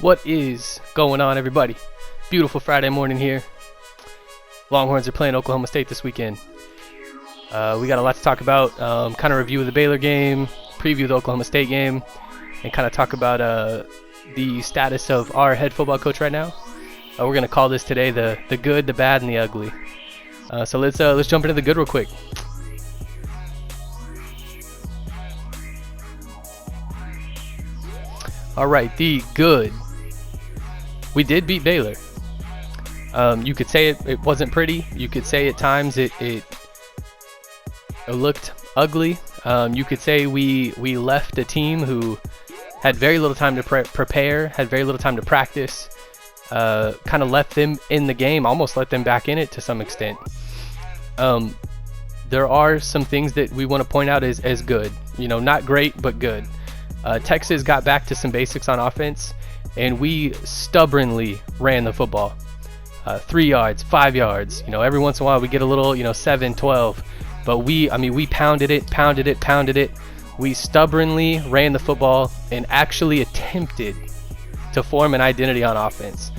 What is going on, everybody? Beautiful Friday morning here. Longhorns are playing Oklahoma State this weekend. We got a lot to talk about. Kind of review of the Baylor game, preview the Oklahoma State game, and kind of talk about the status of our head football coach right now. We're gonna call this today the good, the bad, and the ugly. So let's jump into the good real quick. All right, the good. We did beat Baylor. You could say it wasn't pretty. You could say at times it looked ugly. You could say we left a team who had very little time to prepare, had very little time to practice, kind of left them in the game, almost let them back in it to some extent. There are some things that we want to point out as good. You know, not great, but good. Texas got back to some basics on offense, and we stubbornly ran the football. 3 yards, 5 yards. You know, every once in a while we get a little, 7, 12. But we pounded it. We stubbornly ran the football and actually attempted to form an identity on offense.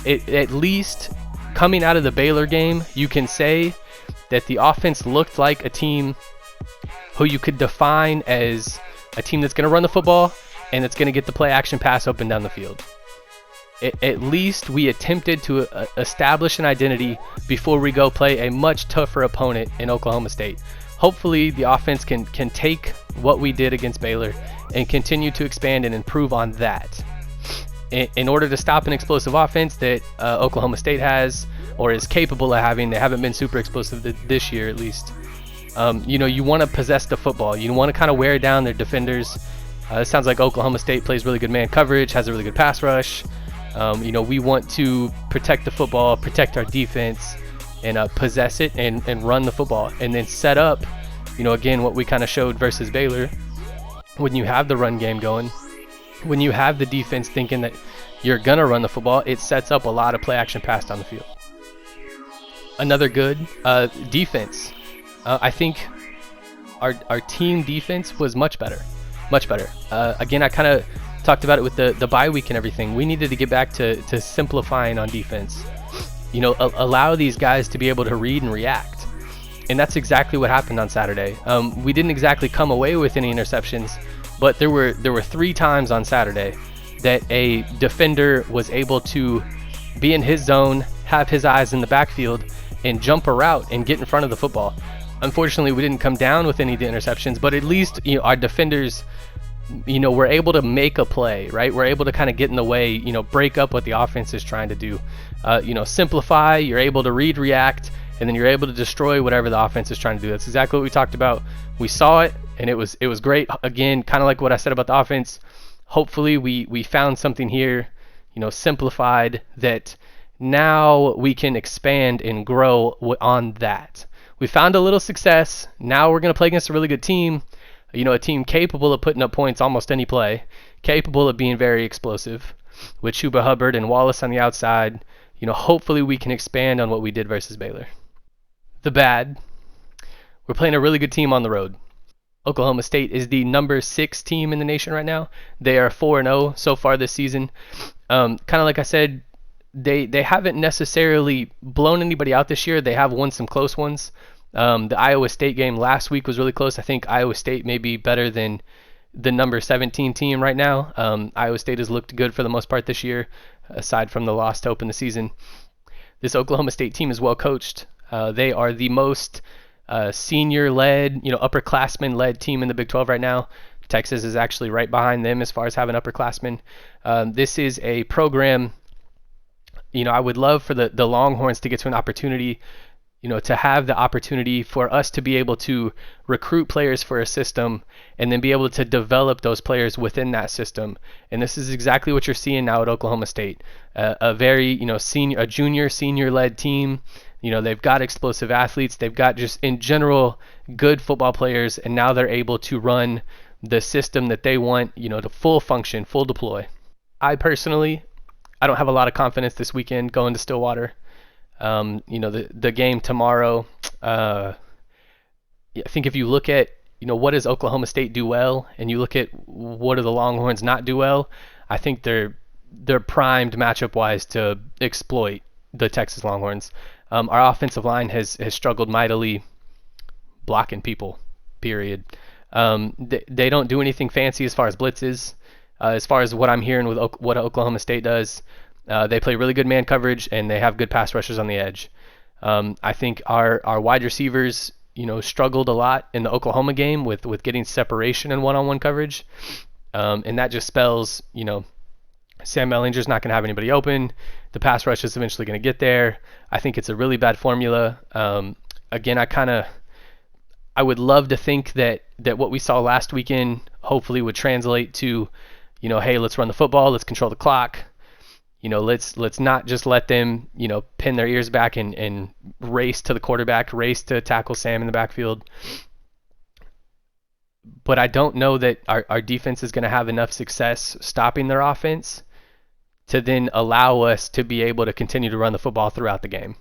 At least coming out of the Baylor game, you can say that the offense looked like a team who you could define as a team that's going to run the football and that's going to get the play action pass up and down the field. At least we attempted to establish an identity before we go play a much tougher opponent in Oklahoma State. Hopefully the offense can take what we did against Baylor and continue to expand and improve on that. In order to stop an explosive offense that Oklahoma State has or is capable of having, they haven't been super explosive this year at least. You want to possess the football. You want to kind of wear down their defenders. It sounds like Oklahoma State plays really good man coverage, has a really good pass rush. We want to protect the football, protect our defense, and possess it and run the football. And then set up, again, what we kind of showed versus Baylor. When you have the run game going, when you have the defense thinking that you're going to run the football, it sets up a lot of play action pass down the field. Another good defense. I think our team defense was much better. Again, I kind of talked about it with the bye week and everything. We needed to get back to simplifying on defense. Allow these guys to be able to read and react. And that's exactly what happened on Saturday. We didn't exactly come away with any interceptions, but there were 3 times on Saturday that a defender was able to be in his zone, have his eyes in the backfield, and jump a route and get in front of the football. Unfortunately, we didn't come down with any of the interceptions, but at least our defenders, were able to make a play, right? We're able to kind of get in the way, break up what the offense is trying to do. Simplify, you're able to read, react, and then you're able to destroy whatever the offense is trying to do. That's exactly what we talked about. We saw it, and it was great. Again, kind of like what I said about the offense. Hopefully, we found something here, simplified, that now we can expand and grow on that. We found a little success. Now we're going to play against a really good team. A team capable of putting up points almost any play, capable of being very explosive, with Chuba Hubbard and Wallace on the outside. Hopefully we can expand on what we did versus Baylor. The bad, we're playing a really good team on the road. Oklahoma State is the number 6 team in the nation right now. They are 4-0 so far this season. Kind of like I said, they haven't necessarily blown anybody out this year. They have won some close ones. The Iowa State game last week was really close. I think Iowa State may be better than the number 17 team right now. Iowa State has looked good for the most part this year, aside from the loss to open the season. This Oklahoma State team is well coached. They are the most senior-led, upperclassmen-led team in the Big 12 right now. Texas is actually right behind them as far as having upperclassmen. This is a program, I would love for the Longhorns to get to an opportunity, to have the opportunity for us to be able to recruit players for a system and then be able to develop those players within that system. And this is exactly what you're seeing now at Oklahoma State. A very, senior-led team. They've got explosive athletes. They've got just, in general, good football players. And now they're able to run the system that they want, to full function, full deploy. I don't have a lot of confidence this weekend going to Stillwater. The game tomorrow, I think if you look at, what does Oklahoma State do well, and you look at what do the Longhorns not do well, I think they're they're primed matchup wise to exploit the Texas Longhorns. Our offensive line has struggled mightily blocking people. Period. They don't do anything fancy as far as blitzes. As far as what I'm hearing with what Oklahoma State does, they play really good man coverage and they have good pass rushers on the edge. I think our wide receivers, struggled a lot in the Oklahoma game with getting separation in one-on-one coverage, and that just spells, Sam Ehlinger's not going to have anybody open. The pass rush is eventually going to get there. I think it's a really bad formula. Again, I would love to think that what we saw last weekend hopefully would translate to, hey, let's run the football, let's control the clock. Let's not just let them, pin their ears back and race to the quarterback, race to tackle Sam in the backfield. But I don't know that our defense is going to have enough success stopping their offense to then allow us to be able to continue to run the football throughout the game.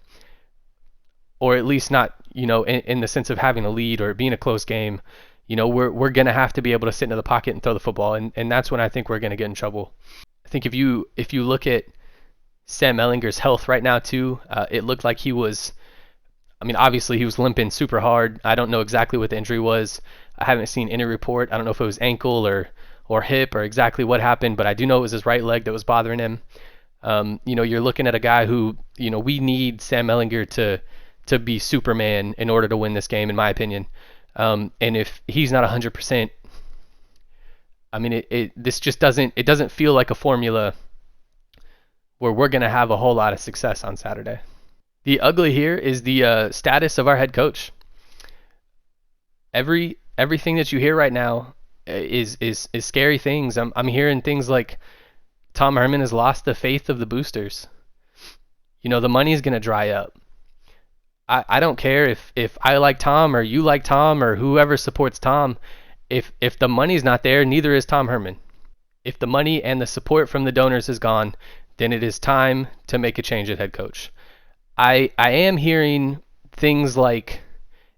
Or at least not, in the sense of having a lead or being a close game. We're going to have to be able to sit into the pocket and throw the football, and that's when I think we're going to get in trouble. I think if you look at Sam Ehlinger's health right now too, it looked like he was, obviously he was limping super hard. I don't know exactly what the injury was. I haven't seen any report. I don't know if it was ankle or hip or exactly what happened, but I do know it was his right leg that was bothering him. You're looking at a guy who, we need Sam Ehlinger to be Superman in order to win this game, in my opinion. And if he's not 100%, this just doesn't feel like a formula where we're going to have a whole lot of success on Saturday. The ugly here is the status of our head coach. Everything that you hear right now is scary things. I'm hearing things like Tom Herman has lost the faith of the boosters. The money is going to dry up. I don't care if I like Tom or you like Tom or whoever supports Tom. If the money's not there, neither is Tom Herman. If the money and the support from the donors is gone, then it is time to make a change at head coach. I am hearing things like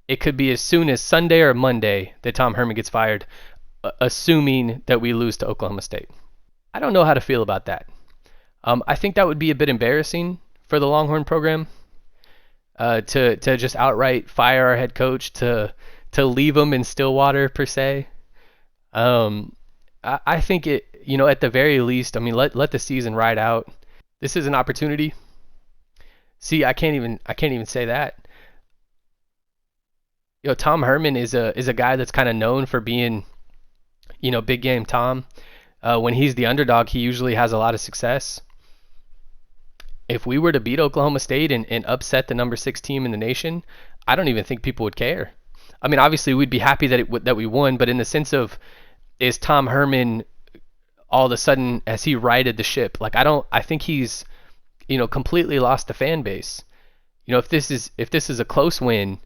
it could be as soon as Sunday or Monday that Tom Herman gets fired, assuming that we lose to Oklahoma State. I don't know how to feel about that. I think that would be a bit embarrassing for the Longhorn program, to just outright fire our head coach, to leave him in Stillwater per se. I think it, at the very least, let the season ride out. This is an opportunity. See, I can't even say that. Tom Herman is a guy that's kind of known for being, big game Tom. When he's the underdog, he usually has a lot of success. If we were to beat Oklahoma State and upset the number 6 team in the nation, I don't even think people would care. Obviously we'd be happy that we won, but in the sense of, is Tom Herman all of a sudden, has he righted the ship? I think he's, completely lost the fan base. If this is a close win,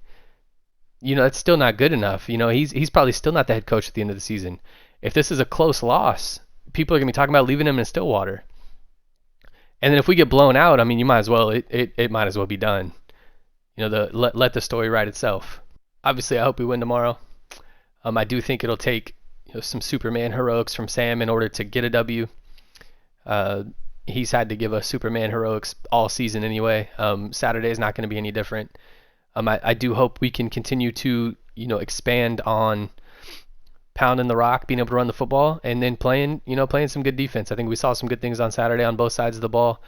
it's still not good enough. He's probably still not the head coach at the end of the season. If this is a close loss, people are going to be talking about leaving him in Stillwater. And then if we get blown out, you might as well, it might as well be done. Let the story write itself. Obviously, I hope we win tomorrow. I do think it'll take some Superman heroics from Sam in order to get a W. He's had to give us Superman heroics all season anyway. Saturday is not going to be any different. I do hope we can continue to expand on pounding the rock, being able to run the football, and then playing some good defense. I think we saw some good things on Saturday on both sides of the ball.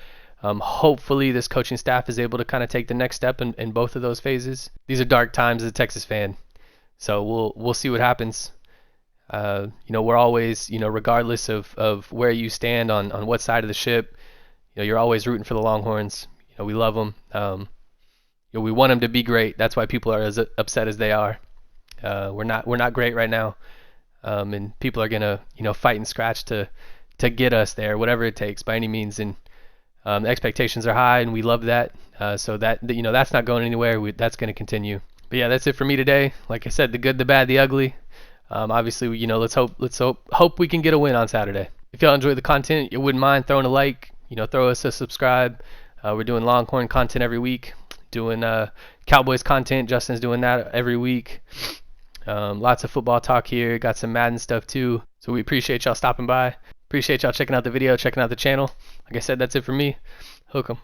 Hopefully this coaching staff is able to kind of take the next step in both of those phases. These are dark times as a Texas fan, so we'll see what happens. We're always, regardless of where you stand on what side of the ship, you're always rooting for the Longhorns. We love them. We want them to be great. That's why people are as upset as they are. We're not great right now. And people are gonna, fight and scratch to get us there, whatever it takes by any means. And the expectations are high, and we love that. So that that's not going anywhere. That's going to continue. But yeah, that's it for me today. Like I said, the good, the bad, the ugly. Obviously, let's hope we can get a win on Saturday. If y'all enjoy the content, you wouldn't mind throwing a like. Throw us a subscribe. We're doing Longhorn content every week. Doing Cowboys content. Justin's doing that every week. Lots of football talk here. Got some Madden stuff too. So we appreciate y'all stopping by. Appreciate y'all checking out the video, checking out the channel. Like I said, that's it for me. Hook 'em.